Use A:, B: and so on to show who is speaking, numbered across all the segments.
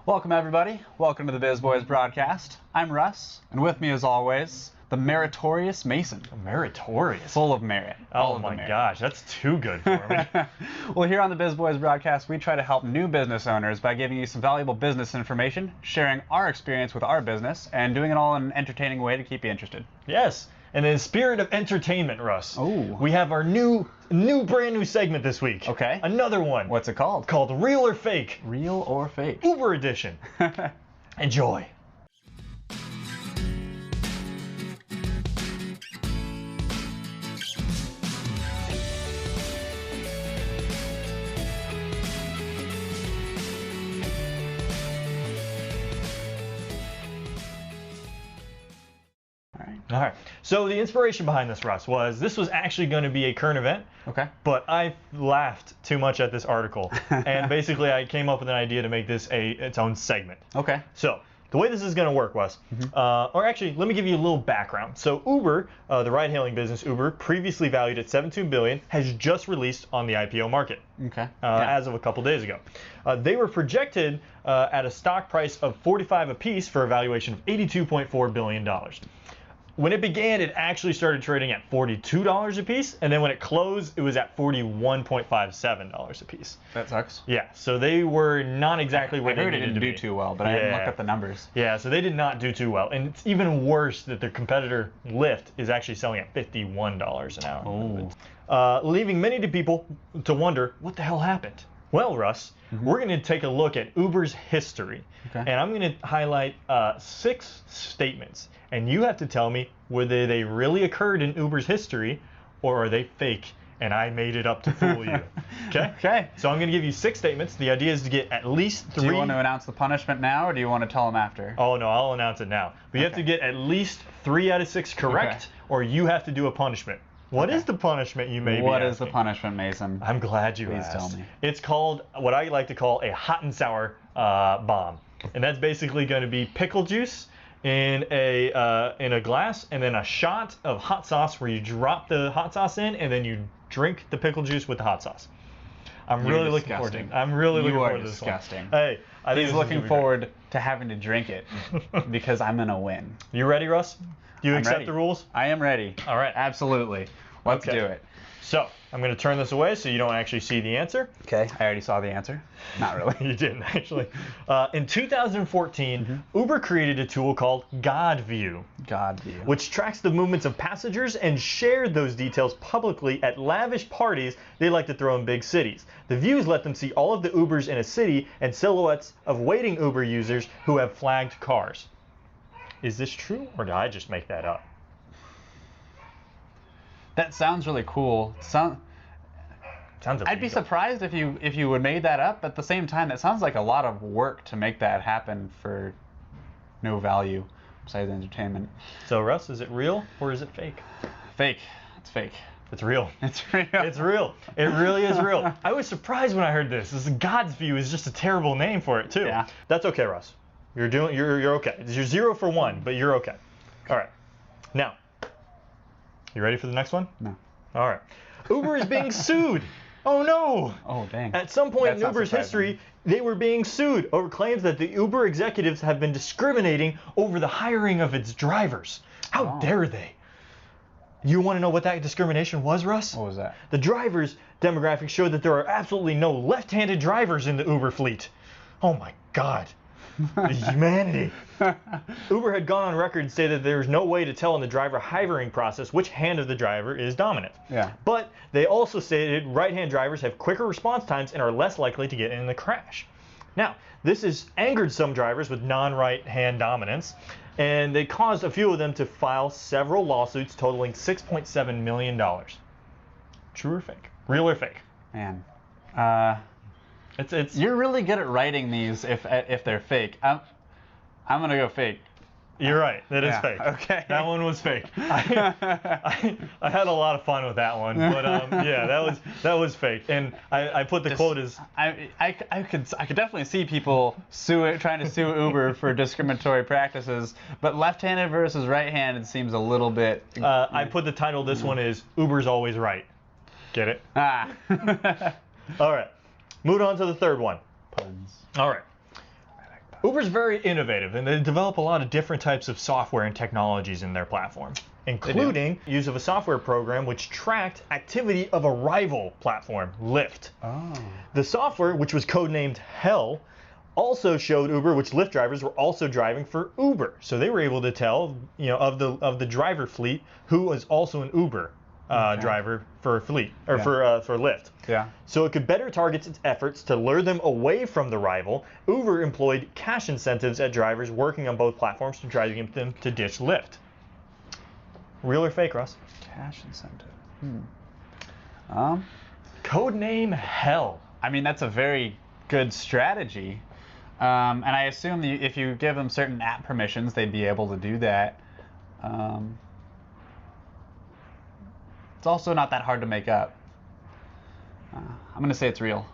A: Welcome everybody. Welcome to the Biz Boyz broadcast. I'm Russ, and with me as always, the meritorious Mason.
B: Meritorious?
A: Full of merit.
B: Oh my gosh, that's too good for me.
A: Well, here on the Biz Boyz broadcast, we try to help new business owners by giving you some valuable business information, sharing our experience with our business, and doing it all in an entertaining way to keep you interested.
B: Yes, and in the spirit of entertainment, Russ,
A: Ooh.
B: we have our brand new segment this week.
A: Okay.
B: Another one.
A: What's it called?
B: Called Real or Fake.
A: Real or Fake.
B: Uber edition. Enjoy. All right. So the inspiration behind this, Russ, this was actually going to be a current event.
A: Okay.
B: But I laughed too much at this article, and basically I came up with an idea to make this its own segment.
A: Okay.
B: So the way this is going to work, Wes, or actually, let me give you a little background. So Uber, the ride-hailing business Uber, previously valued at $17 billion, has just released on the IPO market.
A: Okay.
B: As of a couple days ago. They were projected at a stock price of $45 apiece for a valuation of $82.4 billion. When it began, it actually started trading at $42 a piece, and then when it closed, it was at $41.57 a piece.
A: That sucks.
B: Yeah, so they were not exactly where they needed to be.
A: I heard it didn't do too well, but I haven't looked at the numbers.
B: Yeah, so they did not do too well, and it's even worse that their competitor Lyft is actually selling at $51 an hour.
A: Oh.
B: Leaving many people to wonder, what the hell happened? Well, Russ, we're going to take a look at Uber's history, and I'm going to highlight 6 statements, and you have to tell me whether they really occurred in Uber's history or are they fake and I made it up to fool you. Okay?
A: Okay.
B: So I'm going to give you 6 statements. The idea is to get at least 3.
A: Do you want to announce the punishment now, or do you want to tell them after?
B: Oh, no, I'll announce it now. But you have to get at least 3 out of 6 correct, or you have to do a punishment. What is the punishment, you may be
A: What
B: asking?
A: is the punishment, Mason?
B: I'm glad you asked.
A: Please tell me.
B: It's called what I like to call a hot and sour bomb, and that's basically going to be pickle juice in a glass, and then a shot of hot sauce where you drop the hot sauce in, and then you drink the pickle juice with the hot sauce. I'm really looking forward to it. I'm really looking forward to this one.
A: Disgusting.
B: Hey, I think
A: he's looking forward to having to drink it because I'm gonna win.
B: You ready, Russ? Do you accept
A: ready.
B: the rules?
A: I am ready.
B: All right.
A: Absolutely. Let's do it.
B: So I'm going to turn this away so you don't actually see the answer.
A: Okay. I already saw the answer. Not really.
B: You didn't, actually. In 2014, Uber created a tool called GodView.
A: GodView.
B: Which tracks the movements of passengers and shared those details publicly at lavish parties they like to throw in big cities. The views let them see all of the Ubers in a city and silhouettes of waiting Uber users who have flagged cars. Is this true, or did I just make that up?
A: That sounds really cool.
B: Sounds
A: I'd be surprised if you would made that up, but at the same time, that sounds like a lot of work to make that happen for no value besides entertainment.
B: So, Russ, is it real or is it fake?
A: Fake. It's fake.
B: It's real.
A: It's real.
B: It's real. It really is real. I was surprised when I heard this. God's View is just a terrible name for it too.
A: Yeah.
B: That's okay, Russ. You're okay. You're 0 for 1, but you're okay. All right. Now, you ready for the next one?
A: No.
B: All right. Uber is being sued. Oh no.
A: Oh dang.
B: At some point
A: That's
B: in Uber's history, they were being sued over claims that the Uber executives have been discriminating over the hiring of its drivers. How dare they? You want to know what that discrimination was, Russ?
A: What was that?
B: The drivers' demographics show that there are absolutely no left-handed drivers in the Uber fleet. Oh my God. The humanity. Uber had gone on record and said that there's no way to tell in the driver hiring process which hand of the driver is dominant.
A: Yeah.
B: But they also stated right-hand drivers have quicker response times and are less likely to get in the crash. Now, this has angered some drivers with non-right-hand dominance, and they caused a few of them to file several lawsuits totaling $6.7 million. True or fake? Real or fake?
A: Man.
B: It's
A: You're really good at writing these if they're fake. I'm gonna go fake.
B: You're right. That is fake.
A: Okay.
B: That one was fake. I had a lot of fun with that one, but yeah, that was fake. And I put the quote as
A: I could definitely see people trying to sue Uber for discriminatory practices, but left-handed versus right-handed seems a little bit.
B: I put the title. This one is Uber's always right. Get it?
A: Ah.
B: All right. Moving on to the third one.
A: Puns.
B: All right.
A: I like
B: Uber's very innovative, and they develop a lot of different types of software and technologies in their platform, including use of a software program which tracked activity of a rival platform, Lyft.
A: Oh.
B: The software, which was codenamed Hell, also showed Uber which Lyft drivers were also driving for Uber. So they were able to tell, of the driver fleet who was also an Uber driver for fleet or for Lyft.
A: Yeah.
B: So it could better target its efforts to lure them away from the rival. Uber employed cash incentives at drivers working on both platforms to try to get them to ditch Lyft. Real or fake, Russ?
A: Cash incentive.
B: Codename Hell.
A: I mean, that's a very good strategy. And I assume that if you give them certain app permissions, they'd be able to do that. It's also not that hard to make up. I'm going to say it's real.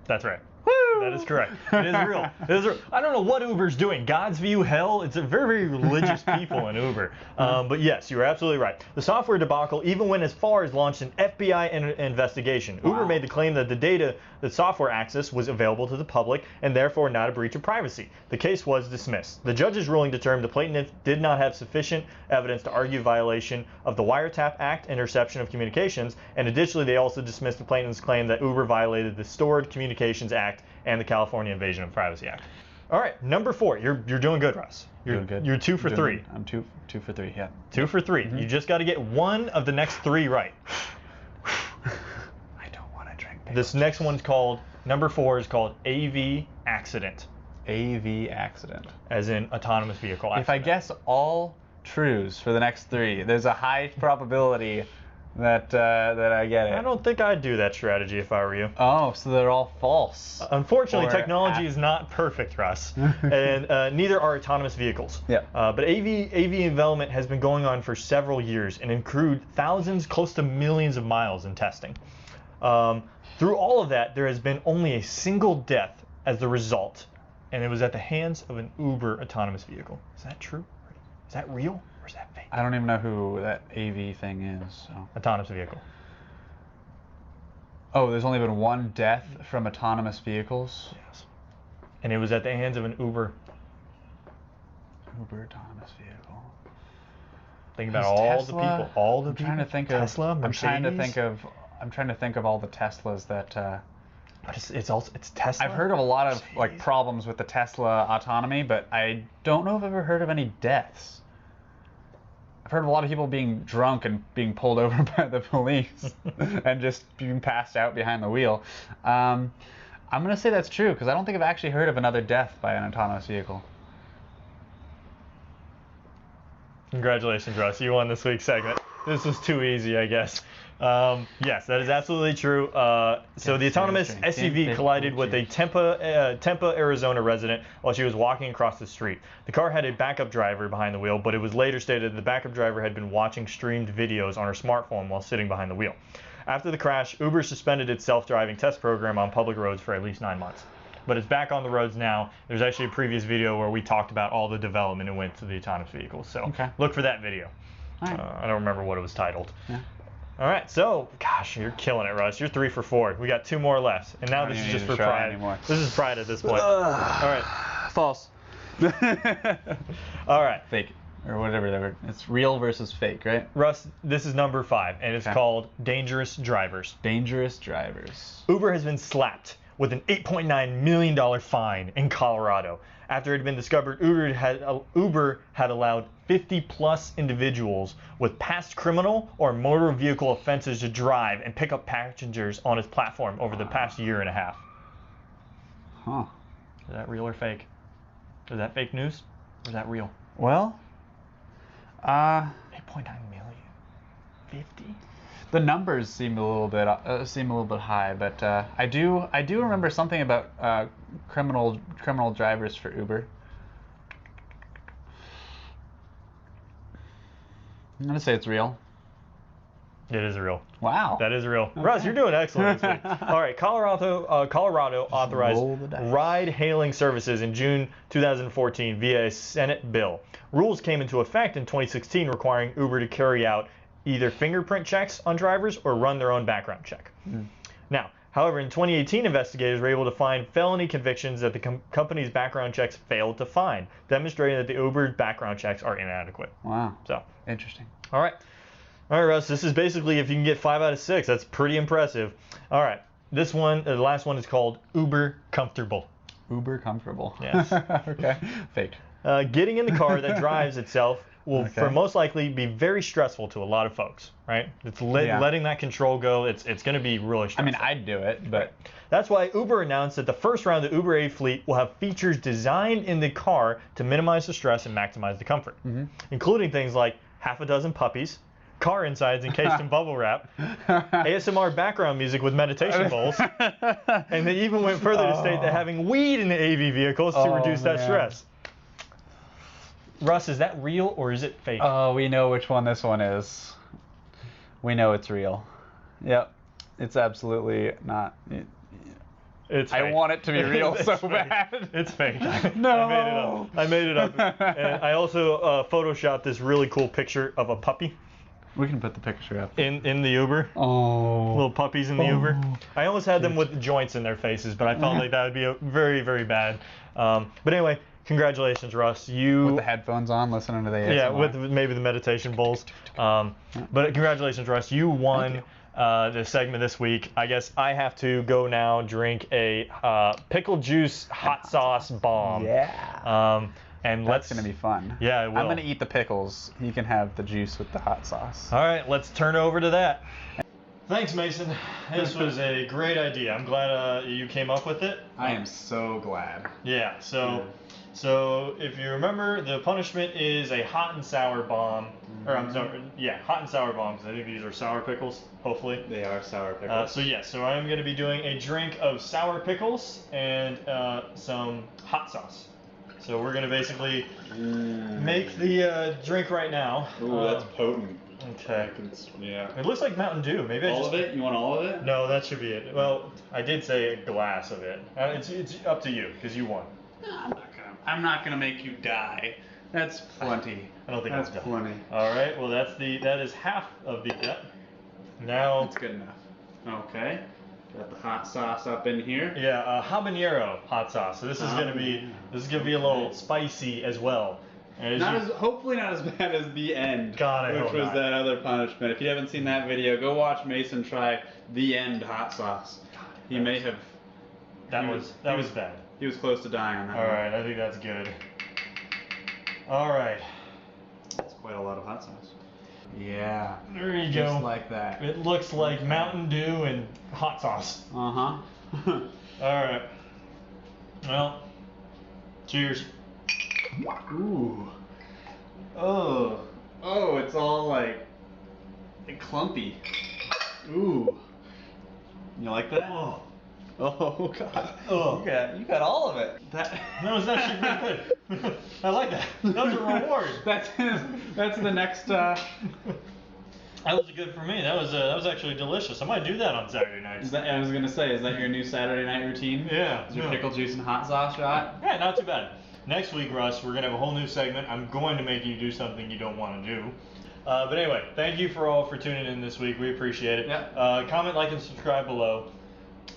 B: That's right.
A: Woo!
B: That is correct. It is real. It is real. I don't know what Uber's doing. God's view, hell. It's a very, very religious people in Uber. But yes, you're absolutely right. The software debacle even went as far as launched an FBI investigation.
A: Wow.
B: Uber made the claim that the data, the software access, was available to the public and therefore not a breach of privacy. The case was dismissed. The judge's ruling determined the plaintiff did not have sufficient evidence to argue violation of the Wiretap Act, interception of communications, and additionally they also dismissed the plaintiff's claim that Uber violated the Stored Communications Act and the California Invasion of Privacy Act. All right, number 4. You're doing good, Russ. You're
A: doing good.
B: You're 2 for 3.
A: I'm two for 3. Yeah.
B: 2 for 3. You just got to get one of the next 3 right.
A: I don't want to drink.
B: This next one's called, number 4 is called AV accident.
A: AV accident.
B: As in autonomous vehicle accident.
A: If I guess all trues for the next 3, there's a high probability that I get it.
B: I don't think I'd do that strategy if I were you.
A: Oh, so they're all false.
B: Unfortunately, technology is not perfect, Russ, and neither are autonomous vehicles.
A: Yeah.
B: But AV development has been going on for several years and include thousands, close to millions of miles in testing. Through all of that, there has been only a single death as the result, and it was at the hands of an Uber autonomous vehicle. Is that true? Is that real? Or is that fake?
A: I don't even know who that AV thing is. So.
B: Autonomous vehicle.
A: Oh, there's only been one death from autonomous vehicles?
B: Yes. And it was at the hands of an Uber
A: autonomous vehicle.
B: Think about all the people. All the
A: I'm
B: people.
A: Trying to think
B: Tesla,
A: of,
B: Mercedes.
A: I'm trying to think of all the Teslas that.
B: But it's Tesla.
A: I've heard of a lot of problems with the Tesla autonomy, but I don't know if I've ever heard of any deaths. I've heard of a lot of people being drunk and being pulled over by the police and just being passed out behind the wheel. I'm going to say that's true because I don't think I've actually heard of another death by an autonomous vehicle.
B: Congratulations, Russ. You won this week's segment. This was too easy, I guess. Yes, that is absolutely true. So the autonomous SUV collided with a Tempe, Arizona resident while she was walking across the street. The car had a backup driver behind the wheel, but it was later stated the backup driver had been watching streamed videos on her smartphone while sitting behind the wheel. After the crash, Uber suspended its self-driving test program on public roads for at least 9 months. But it's back on the roads now. There's actually a previous video where we talked about all the development and went to the autonomous vehicles. So look for that video.
A: All right.
B: I don't remember what it was titled.
A: Yeah.
B: All right, so, gosh, you're killing it, Russ. You're 3 for 4. We got 2 more left, and now this is just for pride. This is pride at this point. All right.
A: False.
B: All right.
A: Fake. Or whatever. It's real versus fake, right?
B: Russ, this is number 5, and it's called Dangerous Drivers.
A: Dangerous Drivers.
B: Uber has been slapped with an $8.9 million fine in Colorado. After it had been discovered, Uber had allowed 50-plus individuals with past criminal or motor vehicle offenses to drive and pick up passengers on its platform over the past year and a half.
A: Huh.
B: Is that real or fake? Is that fake news? Or is that real?
A: Well,
B: 8.9 million. 50?
A: The numbers seem a little bit high, but I do remember something about criminal drivers for Uber. I'm gonna say it's real.
B: It is real.
A: Wow.
B: That is real. Okay. Russ, you're doing excellent this week. All right, Colorado authorized ride-hailing services in June 2014 via a Senate bill. Rules came into effect in 2016 requiring Uber to carry out either fingerprint checks on drivers or run their own background check. Now, However, in 2018, investigators were able to find felony convictions that the company's background checks failed to find, demonstrating that the Uber background checks are inadequate.
A: Wow.
B: So,
A: interesting.
B: All right, Russ. This is basically if you can get 5 out of 6. That's pretty impressive. All right, this one, the last one is called Uber comfortable.
A: Uber comfortable.
B: Yes.
A: Okay. Fake.
B: Getting in the car that drives itself will, for most likely, be very stressful to a lot of folks, right? It's letting that control go. It's going to be really stressful.
A: I mean, I'd do it, but
B: that's why Uber announced that the first round of the Uber A fleet will have features designed in the car to minimize the stress and maximize the comfort, including things like half a dozen puppies, car insides encased in bubble wrap, ASMR background music with meditation bowls, and they even went further to state that having weed in the AV vehicles to reduce that stress. Russ, is that real or is it fake?
A: Oh, we know which one this one is. We know it's real. Yep. It's absolutely not.
B: It's fake.
A: I want it to be real so
B: fake.
A: bad.
B: It's fake.
A: No.
B: I made it up. And I also photoshopped this really cool picture of a puppy.
A: We can put the picture up.
B: In the Uber.
A: Oh.
B: Little puppies in the Uber. I almost had them with joints in their faces, but I felt like that would be very, very bad. But anyway, congratulations, Russ.
A: With the headphones on, listening to the ASMR.
B: Yeah, with maybe the meditation bowls. But congratulations, Russ. You won the segment this week. I guess I have to go now drink a pickle juice hot sauce bomb.
A: Yeah.
B: And
A: that's gonna be fun.
B: Yeah, it will.
A: I'm gonna eat the pickles. You can have the juice with the hot sauce.
B: All right, let's turn over to that. Thanks, Mason. This was a great idea. I'm glad you came up with it.
A: I am so glad.
B: Yeah. So if you remember, the punishment is a hot and sour bomb. Or I'm sorry, hot and sour bombs. I think these are sour pickles. Hopefully.
A: They are sour pickles.
B: So I'm going to be doing a drink of sour pickles and some hot sauce. So we're going to basically make the drink right now.
A: Ooh, that's potent.
B: Okay.
A: Yeah.
B: It looks like Mountain Dew. Maybe
A: all of it? You want all of it?
B: No, that should be it. Well, I did say a glass of it. It's up to you because you won.
A: I'm not gonna make you die. That's plenty.
B: I don't think
A: that's plenty.
B: All right. Well, that is half of the. Now.
A: That's good enough. Okay. Got the hot sauce up in here.
B: Yeah, habanero hot sauce. So this is gonna be a little spicy as well.
A: Hopefully not as bad as the end.
B: God, I
A: which
B: hope
A: was
B: not.
A: that other punishment. If you haven't seen that video, go watch Mason try the end hot sauce. He may have.
B: That was bad.
A: He was close to dying on that.
B: All right, I think that's good. All right.
A: That's quite a lot of hot sauce. Yeah.
B: There you go.
A: Just like that.
B: It looks like Mountain Dew and hot sauce.
A: Uh-huh.
B: All right. Well, cheers.
A: Ooh. Oh. Oh, it's all like clumpy. Ooh. You like that?
B: Oh.
A: Oh God.
B: Oh.
A: You got all of it.
B: That was actually pretty good. I like that. That was a reward.
A: That's the next.
B: That was good for me. That was actually delicious. I might do that on Saturday nights.
A: I was gonna say, is that your new Saturday night routine?
B: Yeah.
A: Is your pickle juice and hot sauce shot?
B: Yeah, not too bad. Next week, Russ, we're gonna have a whole new segment. I'm going to make you do something you don't want to do. But anyway, thank you for tuning in this week. We appreciate it.
A: Yeah.
B: Comment, like, and subscribe below.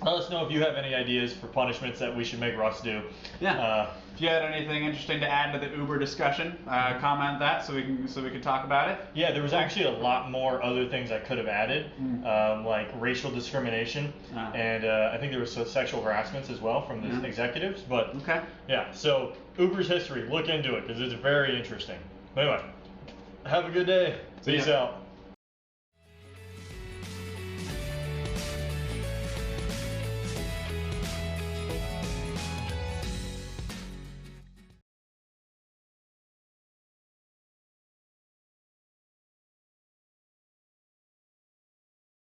B: Let us know if you have any ideas for punishments that we should make Russ do.
A: Yeah. If you had anything interesting to add to the Uber discussion, comment that so we can talk about it.
B: Yeah, there was actually a lot more other things I could have added, like racial discrimination, and I think there was sexual harassments as well from the executives. But yeah, so Uber's history, look into it because it's very interesting. Anyway, have a good day. Peace out.